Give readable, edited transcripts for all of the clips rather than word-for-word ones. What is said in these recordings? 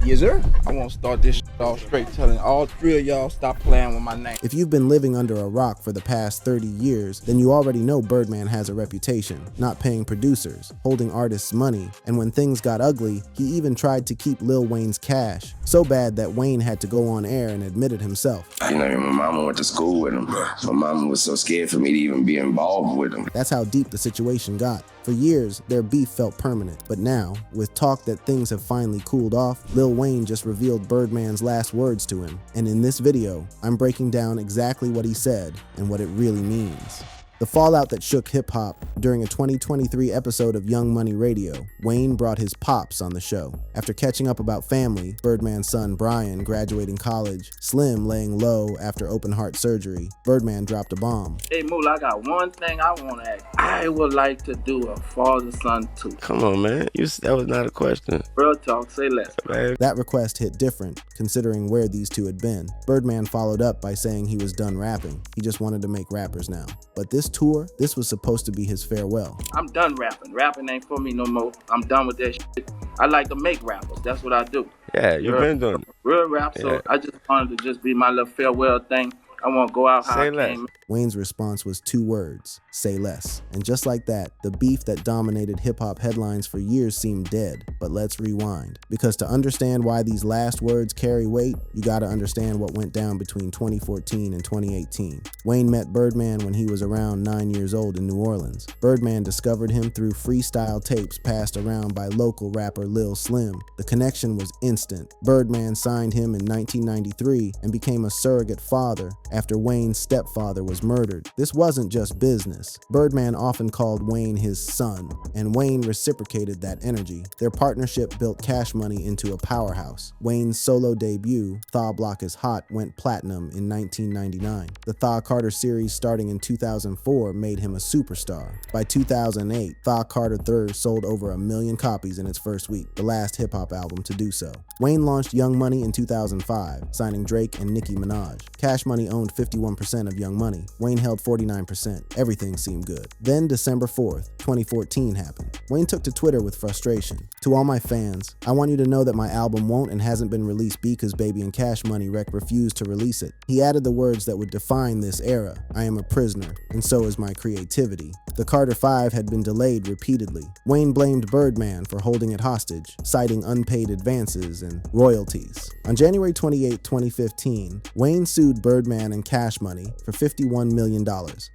Yes, sir. I want to start this off straight telling all three of y'all stop playing with my name. If you've been living under a rock for the past 30 years, then you already know Birdman has a reputation, not paying producers, holding artists' money, and when things got ugly, he even tried to keep Lil Wayne's cash. So bad that Wayne had to go on air and admit it himself. You know, my mama went to school with him. My mama was so scared for me to even be involved with him. That's how deep the situation got. For years, their beef felt permanent, but now, with talk that things have finally cooled off, Lil Wayne just revealed Birdman's last words to him. And in this video, I'm breaking down exactly what he said and what it really means. The fallout that shook hip-hop. During a 2023 episode of Young Money Radio, Wayne brought his pops on the show. After catching up about family, Birdman's son Brian graduating college, Slim laying low after open heart surgery, Birdman dropped a bomb. Hey, Moolah, I got one thing I want to ask. I would like to do a father-son too. Come on, man. That was not a question. Real talk, say less. Man. That request hit different, considering where these two had been. Birdman followed up by saying he was done rapping. He just wanted to make rappers now. But this tour, this was supposed to be his farewell. I'm done rapping. Rapping ain't for me no more. I'm done with that shit. I like to make rappers. That's what I do. Yeah, you've been doing it. Real rap, so Yeah. I just wanted to just be my little farewell thing. I want to go out how Say I less. came. Wayne's response was 2 words, say less. And just like that, the beef that dominated hip-hop headlines for years seemed dead. But let's rewind. Because to understand why these last words carry weight, you gotta understand what went down between 2014 and 2018. Wayne met Birdman when he was around 9 years old in New Orleans. Birdman discovered him through freestyle tapes passed around by local rapper Lil Slim. The connection was instant. Birdman signed him in 1993 and became a surrogate father after Wayne's stepfather was murdered. This wasn't just business. Birdman often called Wayne his son, and Wayne reciprocated that energy. Their partnership built Cash Money into a powerhouse. Wayne's solo debut, Thaw Block Is Hot, went platinum in 1999. The Thaw Carter series starting in 2004 made him a superstar. By 2008, Thaw Carter III sold over 1 million copies in its first week, the last hip-hop album to do so. Wayne launched Young Money in 2005, signing Drake and Nicki Minaj. Cash Money owned 51% of Young Money. Wayne held 49%. Everything seemed good. Then December 4th, 2014 happened. Wayne took to Twitter with frustration. To all my fans, I want you to know that my album won't and hasn't been released because Baby and Cash Money Rec refused to release it. He added the words that would define this era. I am a prisoner, and so is my creativity. The Carter 5 had been delayed repeatedly. Wayne blamed Birdman for holding it hostage, citing unpaid advances and royalties. On January 28, 2015, Wayne sued Birdman and Cash Money for $51 million,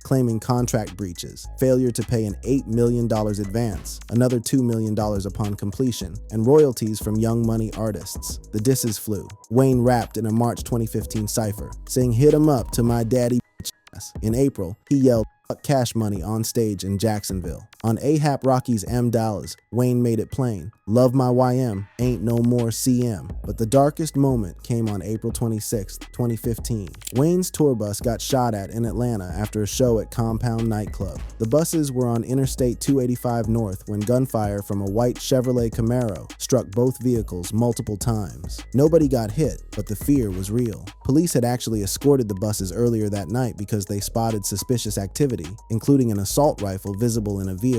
claiming contract breaches, failure to pay an $8 million advance, another $2 million upon completion, and royalties from Young Money artists. The disses flew. Wayne rapped in a March 2015 cypher, saying "Hit 'em up to my daddy bitch ass." In April, he yelled "Fuck Cash Money" on stage in Jacksonville. On A$AP Rocky's M Dallas, Wayne made it plain. Love my YM, ain't no more CM. But the darkest moment came on April 26, 2015. Wayne's tour bus got shot at in Atlanta after a show at Compound Nightclub. The buses were on Interstate 285 North when gunfire from a white Chevrolet Camaro struck both vehicles multiple times. Nobody got hit, but the fear was real. Police had actually escorted the buses earlier that night because they spotted suspicious activity, including an assault rifle visible in a vehicle.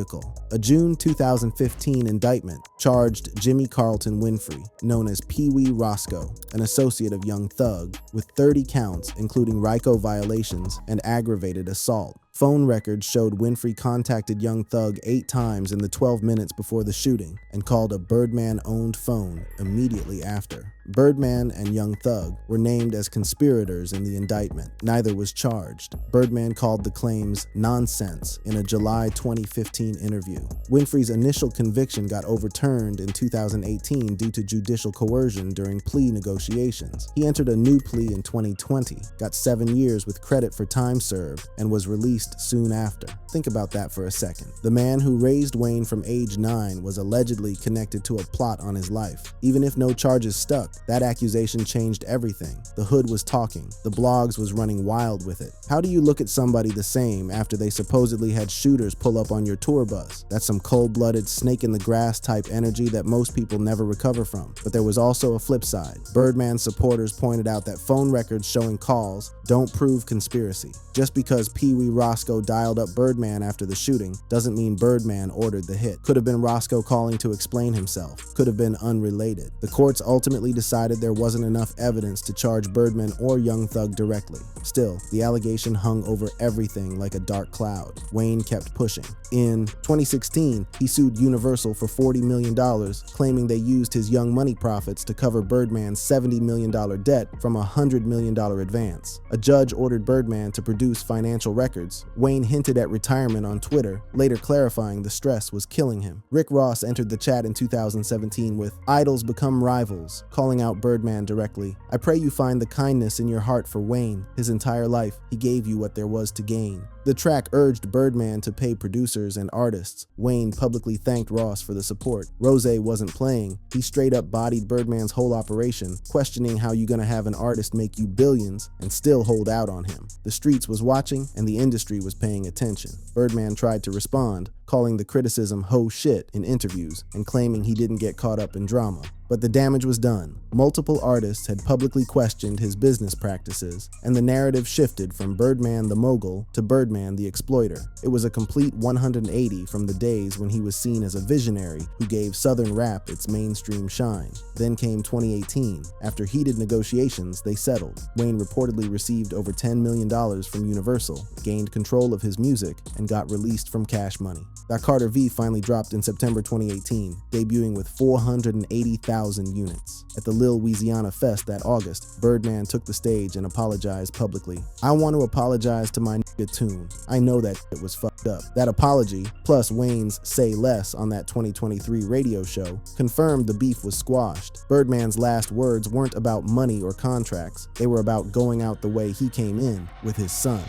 A June 2015 indictment charged Jimmy Carlton Winfrey, known as Pee Wee Roscoe, an associate of Young Thug, with 30 counts including RICO violations and aggravated assault. Phone records showed Winfrey contacted Young Thug 8 times in the 12 minutes before the shooting and called a Birdman-owned phone immediately after. Birdman and Young Thug were named as conspirators in the indictment. Neither was charged. Birdman called the claims nonsense in a July 2015 interview. Winfrey's initial conviction got overturned in 2018 due to judicial coercion during plea negotiations. He entered a new plea in 2020, got 7 years with credit for time served, and was released soon after. Think about that for a second. The man who raised Wayne from age 9 was allegedly connected to a plot on his life. Even if no charges stuck, that accusation changed everything. The hood was talking. The blogs was running wild with it. How do you look at somebody the same after they supposedly had shooters pull up on your tour bus? That's some cold-blooded, snake-in-the-grass type energy that most people never recover from. But there was also a flip side. Birdman supporters pointed out that phone records showing calls, Don't prove conspiracy. Just because Pee Wee Roscoe dialed up Birdman after the shooting doesn't mean Birdman ordered the hit. Could have been Roscoe calling to explain himself. Could have been unrelated. The courts ultimately decided there wasn't enough evidence to charge Birdman or Young Thug directly. Still, the allegation hung over everything like a dark cloud. Wayne kept pushing. In 2016, he sued Universal for $40 million, claiming they used his Young Money profits to cover Birdman's $70 million debt from a $100 million advance. A judge ordered Birdman to produce financial records. Wayne hinted at retirement on Twitter, later clarifying the stress was killing him. Rick Ross entered the chat in 2017 with "Idols become rivals," calling out Birdman directly. "I pray you find the kindness in your heart for Wayne. His entire life, he gave you what there was to gain." The track urged Birdman to pay producers and artists. Wayne publicly thanked Ross for the support. Rose wasn't playing. He straight up bodied Birdman's whole operation, questioning how you gonna have an artist make you billions and still hold out on him. The streets was watching and the industry was paying attention. Birdman tried to respond, calling the criticism "ho shit" in interviews and claiming he didn't get caught up in drama. But the damage was done. Multiple artists had publicly questioned his business practices, and the narrative shifted from Birdman the mogul to Birdman the exploiter. It was a complete 180 from the days when he was seen as a visionary who gave Southern rap its mainstream shine. Then came 2018. After heated negotiations, they settled. Wayne reportedly received over $10 million from Universal, gained control of his music, and got released from Cash Money. That Carter V finally dropped in September 2018, debuting with 480,000 units. At the Lil Louisiana Fest that August, Birdman took the stage and apologized publicly. "I want to apologize to my nigga Tune. I know that it was fucked up." That apology, plus Wayne's "Say Less" on that 2023 radio show, confirmed the beef was squashed. Birdman's last words weren't about money or contracts. They were about going out the way he came in, with his son.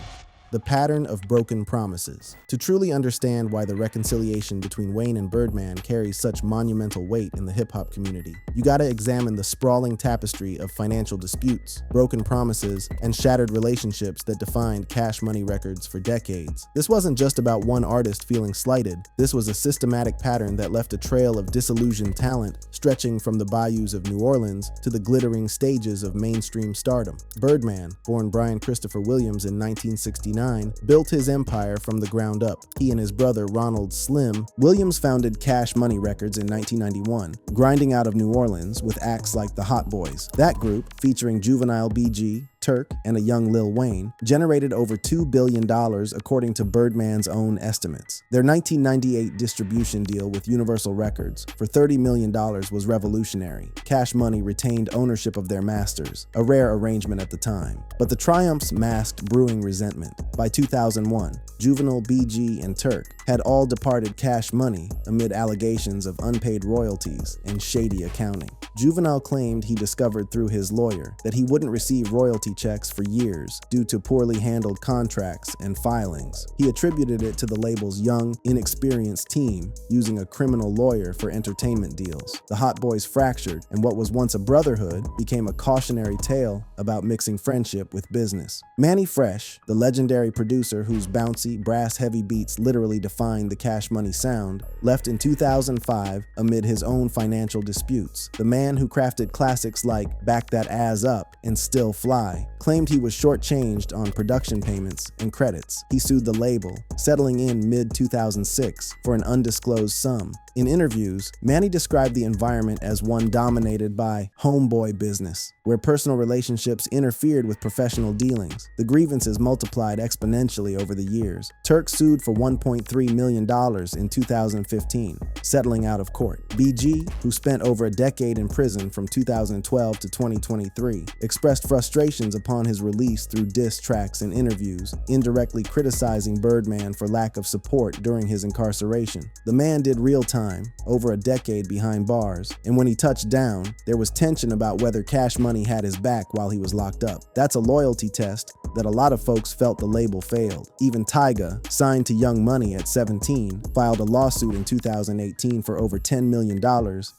The pattern of broken promises. To truly understand why the reconciliation between Wayne and Birdman carries such monumental weight in the hip-hop community, you gotta examine the sprawling tapestry of financial disputes, broken promises, and shattered relationships that defined Cash Money Records for decades. This wasn't just about one artist feeling slighted. This was a systematic pattern that left a trail of disillusioned talent stretching from the bayous of New Orleans to the glittering stages of mainstream stardom. Birdman, born Brian Christopher Williams in 1969, built his empire from the ground up. He and his brother Ronald "Slim" Williams founded Cash Money Records in 1991, grinding out of New Orleans with acts like the Hot Boys. That group, featuring Juvenile BG, Turk, and a young Lil Wayne, generated over $2 billion according to Birdman's own estimates. Their 1998 distribution deal with Universal Records for $30 million was revolutionary. Cash Money retained ownership of their masters, a rare arrangement at the time. But the triumphs masked brewing resentment. By 2001, Juvenile, BG, and Turk had all departed Cash Money amid allegations of unpaid royalties and shady accounting. Juvenile claimed he discovered through his lawyer that he wouldn't receive royalty checks for years due to poorly handled contracts and filings. He attributed it to the label's young, inexperienced team using a criminal lawyer for entertainment deals. The Hot Boys fractured, and what was once a brotherhood became a cautionary tale about mixing friendship with business. Manny Fresh, the legendary producer whose bouncy, brass-heavy beats literally defined the Cash Money sound, left in 2005 amid his own financial disputes. The man who crafted classics like Back That Ass Up and Still Fly claimed he was shortchanged on production payments and credits. He sued the label, settling in mid-2006 for an undisclosed sum. In interviews, Manny described the environment as one dominated by homeboy business, where personal relationships interfered with professional dealings. The grievances multiplied exponentially over the years. Turk sued for $1.3 million in 2015, settling out of court. BG, who spent over a decade in prison from 2012 to 2023, expressed frustrations upon his release through diss tracks and interviews, indirectly criticizing Birdman for lack of support during his incarceration. The man did real time, over a decade behind bars, and when he touched down, there was tension about whether Cash Money had his back while he was locked up. That's a loyalty test that a lot of folks felt the label failed. Even Tyga, signed to Young Money at 2017, filed a lawsuit in 2018 for over $10 million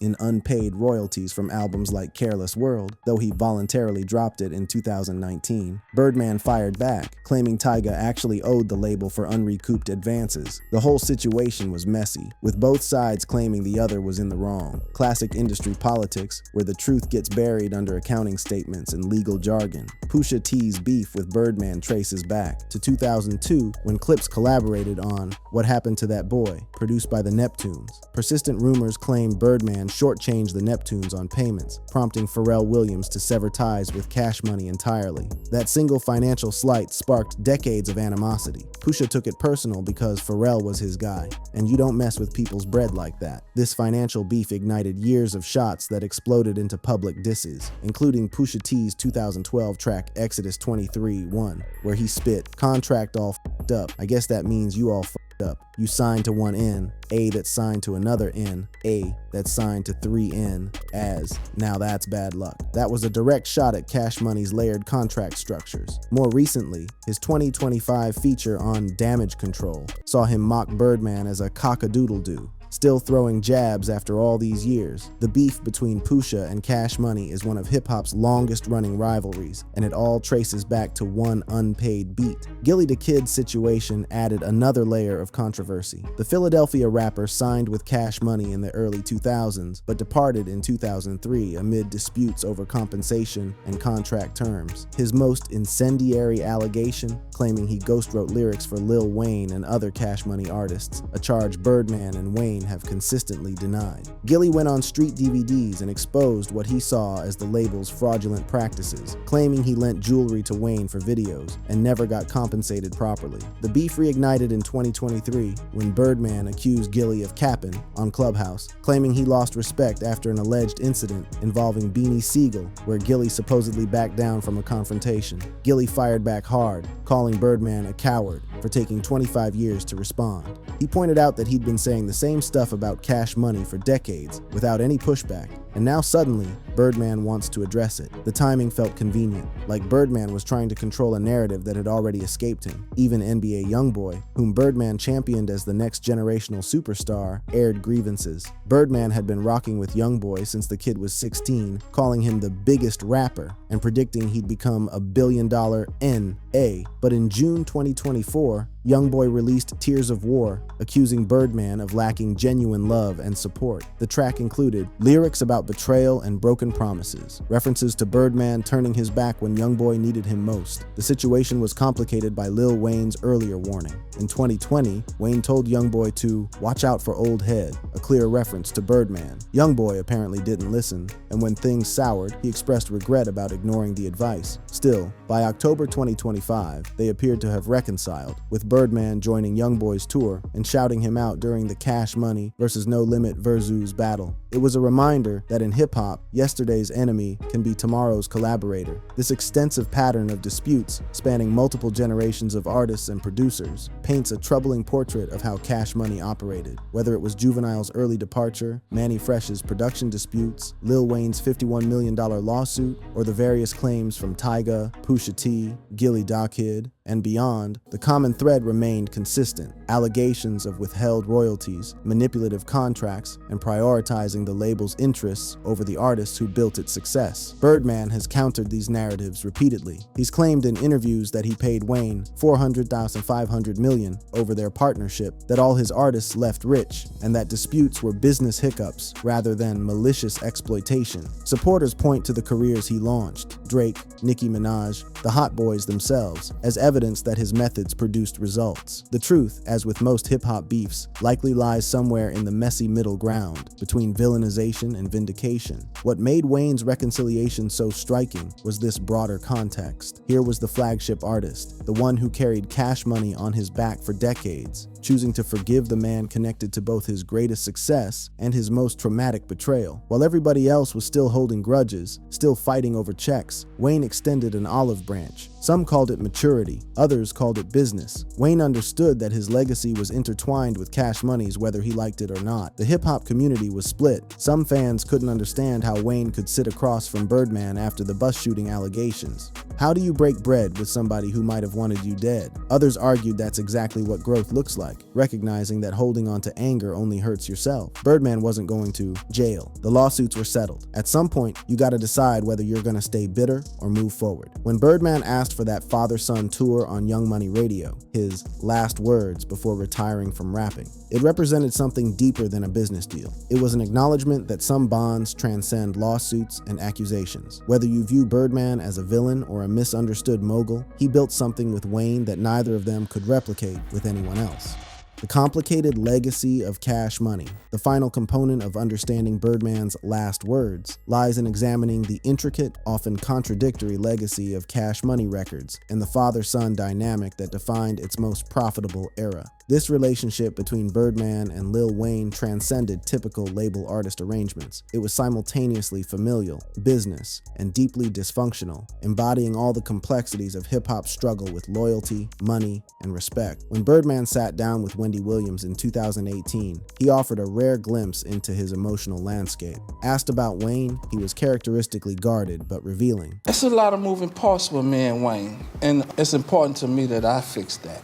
in unpaid royalties from albums like Careless World, though he voluntarily dropped it in 2019. Birdman fired back, claiming Tyga actually owed the label for unrecouped advances. The whole situation was messy, with both sides claiming the other was in the wrong. Classic industry politics, where the truth gets buried under accounting statements and legal jargon. Pusha T's beef with Birdman traces back to 2002, when Clips collaborated on What Happened to That Boy, produced by the Neptunes. Persistent rumors claim Birdman shortchanged the Neptunes on payments, prompting Pharrell Williams to sever ties with Cash Money entirely. That single financial slight sparked decades of animosity. Pusha took it personal because Pharrell was his guy, and you don't mess with people's bread like that. This financial beef ignited years of shots that exploded into public disses, including Pusha T's 2012 track Exodus 23:1, where he spit, "Contract all f***ed up. I guess that means you all f***ed up. You signed to one N, A that's signed to another N, A that's signed to 3N, as, now that's bad luck." That was a direct shot at Cash Money's layered contract structures. More recently, his 2025 feature on Damage Control saw him mock Birdman as a cock-a-doodle-doo. Still throwing jabs after all these years. The beef between Pusha and Cash Money is one of hip-hop's longest-running rivalries, and it all traces back to one unpaid beat. Gilly the Kid's situation added another layer of controversy. The Philadelphia rapper signed with Cash Money in the early 2000s, but departed in 2003 amid disputes over compensation and contract terms. His most incendiary allegation, claiming he ghostwrote lyrics for Lil Wayne and other Cash Money artists, a charge Birdman and Wayne have consistently denied. Gilly went on street DVDs and exposed what he saw as the label's fraudulent practices, claiming he lent jewelry to Wayne for videos and never got compensated properly. The beef reignited in 2023 when Birdman accused Gilly of capping on Clubhouse, claiming he lost respect after an alleged incident involving Beanie Siegel, where Gilly supposedly backed down from a confrontation. Gilly fired back hard, calling Birdman a coward for taking 25 years to respond. He pointed out that he'd been saying the same stuff about Cash Money for decades without any pushback, and now suddenly, Birdman wants to address it. The timing felt convenient, like Birdman was trying to control a narrative that had already escaped him. Even NBA Youngboy, whom Birdman championed as the next generational superstar, aired grievances. Birdman had been rocking with Youngboy since the kid was 16, calling him the biggest rapper and predicting he'd become a billion-dollar N.A. But in June 2024, Youngboy released Tears of War, accusing Birdman of lacking genuine love and support. The track included lyrics about betrayal and broken promises, references to Birdman turning his back when Youngboy needed him most. The situation was complicated by Lil Wayne's earlier warning. In 2020, Wayne told Youngboy to watch out for old head, a clear reference to Birdman. Youngboy apparently didn't listen, and when things soured, he expressed regret about ignoring the advice. Still, by October 2025, they appeared to have reconciled, with Birdman joining Youngboy's tour and shouting him out during the Cash Money versus No Limit Versus battle. It was a reminder that in hip-hop, yesterday's enemy can be tomorrow's collaborator. This extensive pattern of disputes, spanning multiple generations of artists and producers, paints a troubling portrait of how Cash Money operated. Whether it was Juvenile's early departure, Manny Fresh's production disputes, Lil Wayne's $51 million lawsuit, or the various claims from Tyga, Pusha T, Gilly the Kid, and beyond, the common thread remained consistent: allegations of withheld royalties, manipulative contracts, and prioritizing the label's interests over the artists who built its success. Birdman has countered these narratives repeatedly. He's claimed in interviews that he paid Wayne $400,500 million over their partnership, that all his artists left rich, and that disputes were business hiccups rather than malicious exploitation. Supporters point to the careers he launched, Drake, Nicki Minaj, the Hot Boys themselves, as evidence that his methods produced results. The truth, as with most hip-hop beefs, likely lies somewhere in the messy middle ground between villainization and vindication. What made Wayne's reconciliation so striking was this broader context. Here was the flagship artist, the one who carried Cash Money on his back for decades, choosing to forgive the man connected to both his greatest success and his most traumatic betrayal. While everybody else was still holding grudges, still fighting over checks, Wayne extended an olive branch. Some called it maturity, others called it business. Wayne understood that his legacy was intertwined with Cash Money's, whether he liked it or not. The hip-hop community was split. Some fans couldn't understand how Wayne could sit across from Birdman after the bus shooting allegations. How do you break bread with somebody who might have wanted you dead? Others argued that's exactly what growth looks like. like, recognizing that holding on to anger only hurts yourself. Birdman wasn't going to jail. The lawsuits were settled. At some point, you gotta decide whether you're gonna stay bitter or move forward. When Birdman asked for that father-son tour on Young Money Radio, his last words before retiring from rapping, it represented something deeper than a business deal. It was an acknowledgement that some bonds transcend lawsuits and accusations. Whether you view Birdman as a villain or a misunderstood mogul, he built something with Wayne that neither of them could replicate with anyone else. The complicated legacy of Cash Money, the final component of understanding Birdman's last words, lies in examining the intricate, often contradictory legacy of Cash Money Records and the father-son dynamic that defined its most profitable era. This relationship between Birdman and Lil Wayne transcended typical label artist arrangements. It was simultaneously familial, business, and deeply dysfunctional, embodying all the complexities of hip-hop's struggle with loyalty, money, and respect. When Birdman sat down with Wendy Williams in 2018, he offered a rare glimpse into his emotional landscape. Asked about Wayne, he was characteristically guarded but revealing. It's a lot of moving parts with me and Wayne, and it's important to me that I fix that.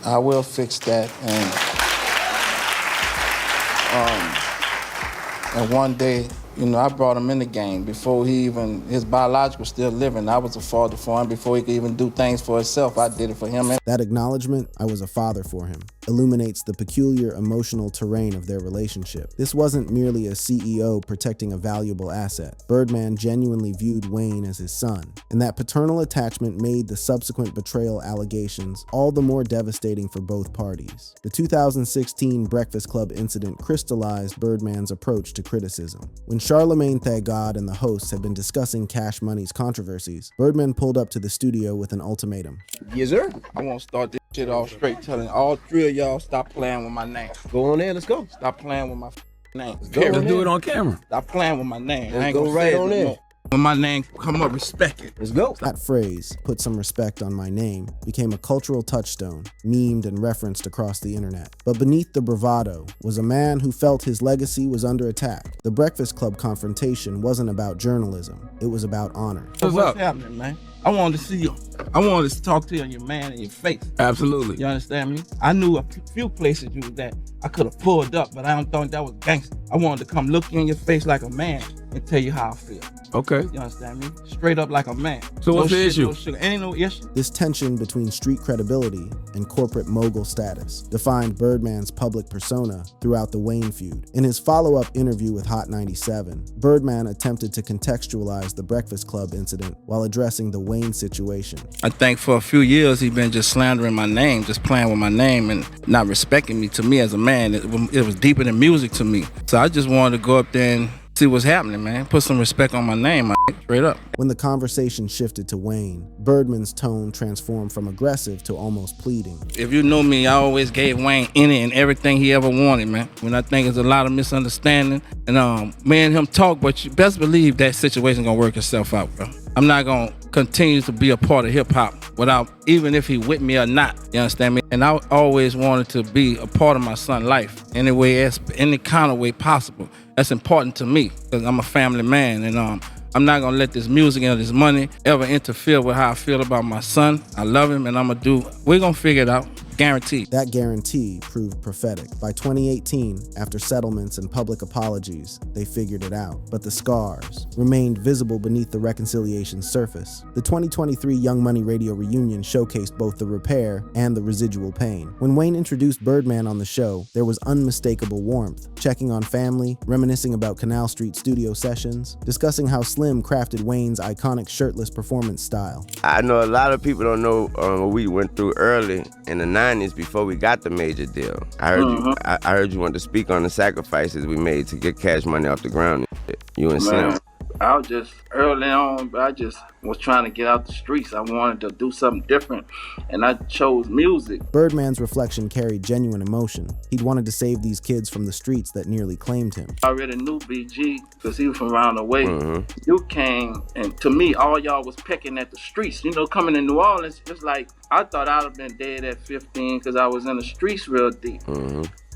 I will fix that, and one day, I brought him in the game before his biological still living. I was a father for him before he could even do things for himself. I did it for him. That acknowledgement, "I was a father for him," illuminates the peculiar emotional terrain of their relationship. This wasn't merely a CEO protecting a valuable asset. Birdman genuinely viewed Wayne as his son, and that paternal attachment made the subsequent betrayal allegations all the more devastating for both parties. The 2016 Breakfast Club incident crystallized Birdman's approach to criticism. When Charlamagne Tha God and the hosts had been discussing Cash Money's controversies, Birdman pulled up to the studio with an ultimatum. Yes, sir. I want to start this shit off straight, telling all three of y'all stop playing with my name. Go on there, let's go. Stop playing with my name. Let's do it on camera. Stop playing with my name. Let's go right on in. When my name come up, respect it. Let's go. That phrase, "put some respect on my name," became a cultural touchstone, memed and referenced across the internet. But beneath the bravado was a man who felt his legacy was under attack. The Breakfast Club confrontation wasn't about journalism, it was about honor. What's happening, man? I wanted to see you. I wanted to talk to you, your man, in your face. Absolutely. You understand me? I knew a few places you was at. I could have pulled up, but I don't think that was gangster. I wanted to come look you in your face like a man and tell you how I feel. Okay. You understand me? Straight up like a man. So what's the issue? No sugar. Ain't no issue. This tension between street credibility and corporate mogul status defined Birdman's public persona throughout the Wayne feud. In his follow-up interview with Hot 97, Birdman attempted to contextualize the Breakfast Club incident while addressing the Wayne situation. I think for a few years he been just slandering my name, just playing with my name and not respecting me. To me as a man, it was deeper than music to me. So I just wanted to go up there and see what's happening, man. Put some respect on my name, straight up. When the conversation shifted to Wayne, Birdman's tone transformed from aggressive to almost pleading. If you know me, I always gave Wayne any and everything he ever wanted, man. When I think there's a lot of misunderstanding, and me and him talk, but you best believe that situation gonna work itself out, bro. I'm not gonna continue to be a part of hip hop without, even if he with me or not. You understand me? And I always wanted to be a part of my son's life, any kind of way possible. That's important to me because I'm a family man, and I'm not gonna let this music and this money ever interfere with how I feel about my son. I love him, and we're gonna figure it out. Guaranteed. That guarantee proved prophetic. By 2018, after settlements and public apologies, they figured it out. But the scars remained visible beneath the reconciliation's surface. The 2023 Young Money Radio reunion showcased both the repair and the residual pain. When Wayne introduced Birdman on the show, there was unmistakable warmth, checking on family, reminiscing about Canal Street studio sessions, discussing how Slim crafted Wayne's iconic shirtless performance style. I know a lot of people don't know what we went through early in the 90s before we got the major deal. I heard you want to speak on the sacrifices we made to get Cash Money off the ground. You and Slim. I was just early on, but I just was trying to get out the streets. I wanted to do something different, and I chose music. Birdman's reflection carried genuine emotion. He'd wanted to save these kids from the streets that nearly claimed him. I already knew BG because he was from around the way. You came, and to me, all y'all was pecking at the streets. Coming to New Orleans, it's like I thought I'd have been dead at 15 because I was in the streets real deep.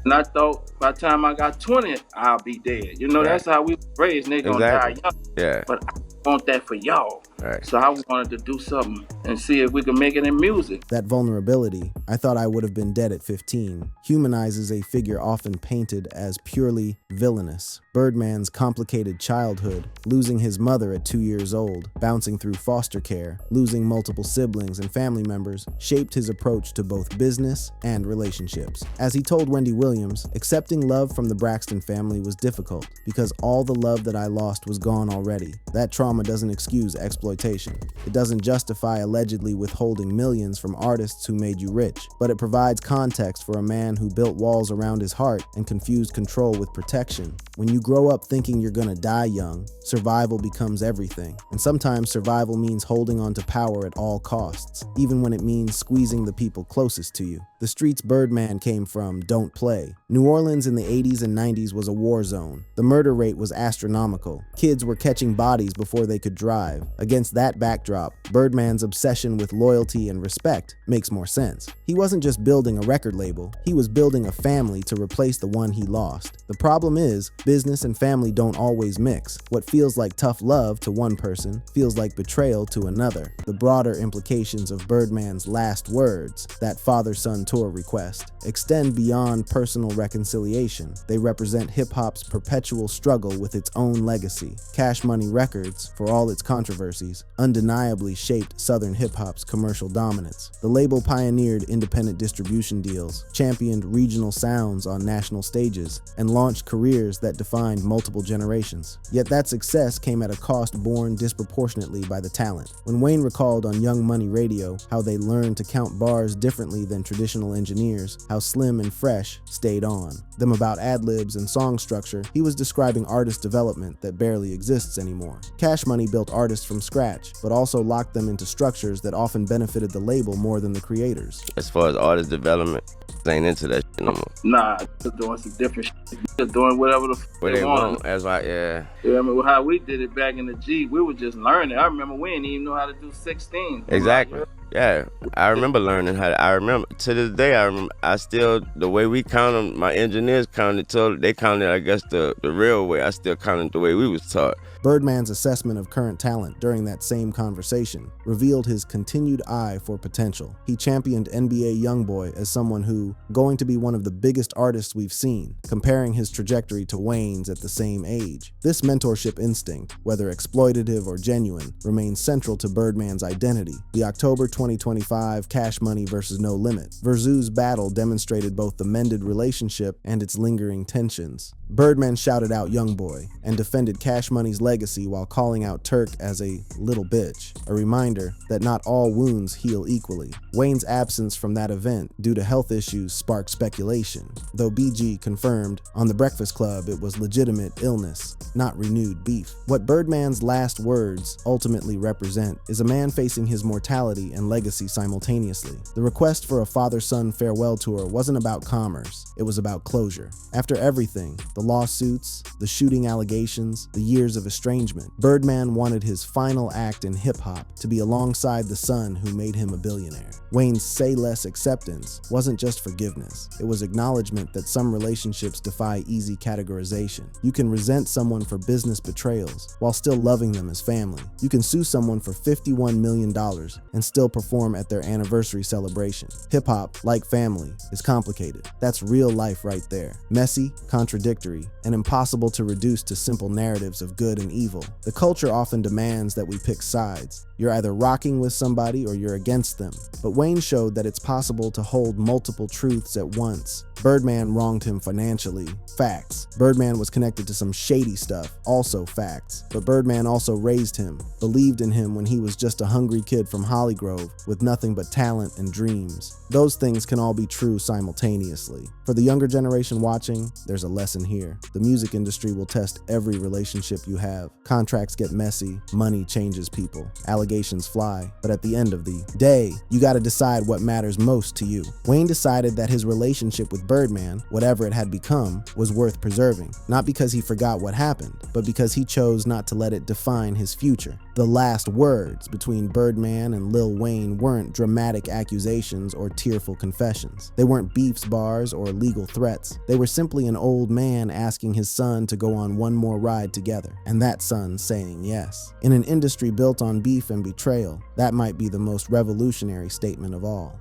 And I thought by the time I got 20, I'll be dead. That's how we raised. Niggas gonna die young. Yeah. But I want that for y'all. Right. So I wanted to do something and see if we could make it in music. That vulnerability, I thought I would have been dead at 15, humanizes a figure often painted as purely villainous. Birdman's complicated childhood, losing his mother at 2 years old, bouncing through foster care, losing multiple siblings and family members, shaped his approach to both business and relationships. As he told Wendy Williams, accepting love from the Braxton family was difficult because all the love that I lost was gone already. That trauma doesn't excuse exploitation. It doesn't justify allegedly withholding millions from artists who made you rich, but it provides context for a man who built walls around his heart and confused control with protection. When you grow up thinking you're gonna die young, survival becomes everything. And sometimes survival means holding on to power at all costs, even when it means squeezing the people closest to you. The streets Birdman came from don't play. New Orleans in the 80s and 90s was a war zone. The murder rate was astronomical. Kids were catching bodies before they could drive. Against that backdrop, Birdman's obsession with loyalty and respect makes more sense. He wasn't just building a record label, he was building a family to replace the one he lost. The problem is, business and family don't always mix. What feels like tough love to one person feels like betrayal to another. The broader implications of Birdman's last words, that father-son tour request, extend beyond personal reconciliation. They represent hip-hop's perpetual struggle with its own legacy. Cash Money Records, for all its controversies, undeniably shaped Southern hip-hop's commercial dominance. The label pioneered independent distribution deals, championed regional sounds on national stages, and launched careers that defined multiple generations. Yet that success came at a cost borne disproportionately by the talent. When Wayne recalled on Young Money Radio how they learned to count bars differently than traditional engineers, how Slim and Fresh stayed on them about ad-libs and song structure, he was describing artist development that barely exists anymore. Cash Money built artists from scratch, but also locked them into structures that often benefited the label more than the creators. As far as artist development, they ain't into that shit no more. Nah, they're doing some different shit. They're doing whatever the What they want. That's why, yeah. Yeah, I mean, how we did it back in the G, we were just learning. I remember we didn't even know how to do 16. Exactly. Yeah, I remember learning how to, I remember, to this day, I still, the way we counted, my engineers counted, they counted, I guess, the real way. I still counted the way we was taught. Birdman's assessment of current talent during that same conversation revealed his continued eye for potential. He championed NBA Youngboy as someone who, going to be one of the biggest artists we've seen, comparing his trajectory to Wayne's at the same age. This mentorship instinct, whether exploitative or genuine, remains central to Birdman's identity. The October 2025 Cash Money vs. No Limit. Verzu's battle demonstrated both the mended relationship and its lingering tensions. Birdman shouted out Youngboy and defended Cash Money's legacy while calling out Turk as a little bitch, a reminder that not all wounds heal equally. Wayne's absence from that event due to health issues sparked speculation, though BG confirmed on The Breakfast Club it was legitimate illness, not renewed beef. What Birdman's last words ultimately represent is a man facing his mortality and legacy simultaneously. The request for a father-son farewell tour wasn't about commerce, it was about closure. After everything, the lawsuits, the shooting allegations, the years of estrangement, Birdman wanted his final act in hip-hop to be alongside the son who made him a billionaire. Wayne's say less acceptance wasn't just forgiveness, it was acknowledgement that some relationships defy easy categorization. You can resent someone for business betrayals while still loving them as family. You can sue someone for $51 million and still perform at their anniversary celebration. Hip-hop, like family, is complicated. That's real life right there. Messy, contradictory, and impossible to reduce to simple narratives of good and evil. The culture often demands that we pick sides. You're either rocking with somebody or you're against them. But Wayne showed that it's possible to hold multiple truths at once. Birdman wronged him financially. Facts. Birdman was connected to some shady stuff. Also facts. But Birdman also raised him, believed in him when he was just a hungry kid from Hollygrove with nothing but talent and dreams. Those things can all be true simultaneously. For the younger generation watching, there's a lesson here. The music industry will test every relationship you have. Contracts get messy, money changes people, allegations fly, but at the end of the day, you gotta decide what matters most to you. Wayne decided that his relationship with Birdman, whatever it had become, was worth preserving, not because he forgot what happened, but because he chose not to let it define his future. The last words between Birdman and Lil Wayne weren't dramatic accusations or tearful confessions. They weren't beefs bars or legal threats. They were simply an old man asking his son to go on one more ride together, and that son saying yes. In an industry built on beef and betrayal, that might be the most revolutionary statement of all.